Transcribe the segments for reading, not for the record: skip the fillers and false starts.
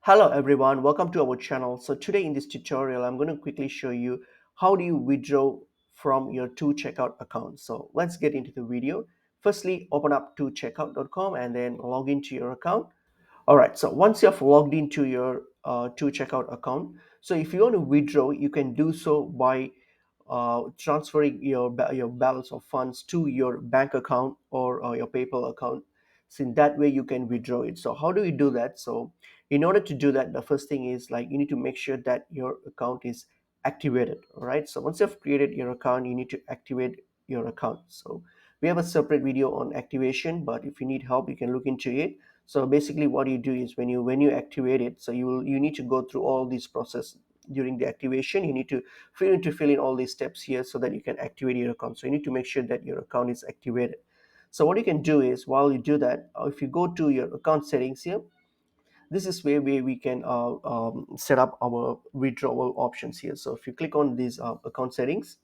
Hello everyone, welcome to our channel. So today in this tutorial, I'm going to quickly show you how do you withdraw from your 2checkout account. So let's get into the video. Firstly, open up 2checkout.com and then log into your account. All right, so once you have logged into your 2checkout account, so if you want to withdraw, you can do so by transferring your balance of funds to your bank account or your PayPal account. So in that way, you can withdraw it. So how do we do that? So in order to do that, the first thing is like you need to make sure that your account is activated. All right. So once you've created your account, you need to activate your account. So we have a separate video on activation, but if you need help, you can look into it. So basically what you do is when you activate it, so you need to go through all these process during the activation. You need to fill in all these steps here so that you can activate your account. So you need to make sure that your account is activated. So what you can do is while you do that, if you go to your account settings here, this is where we can set up our withdrawal options here. So if you click on these account settings,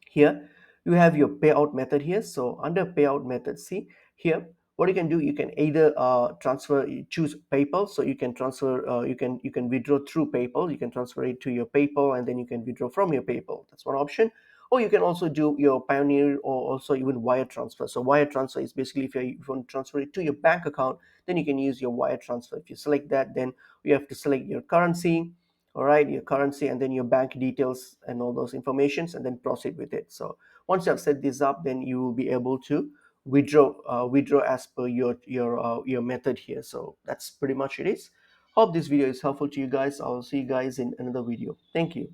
here you have your payout method here. So under payout method, see here what you can do, you can either transfer, you choose PayPal, so you can transfer, you can withdraw through PayPal, you can transfer it to your PayPal and then you can withdraw from your PayPal. That's one option. Or you can also do your Pioneer or also even wire transfer. So wire transfer is basically if you want to transfer it to your bank account, then you can use your wire transfer. If you select that, then you have to select your currency, all right, your currency and then your bank details and all those informations, and then proceed with it. So once you have set this up, then you will be able to withdraw as per your method here. So that's pretty much it is. Hope this video is helpful to you guys. I'll see you guys in another video. Thank you.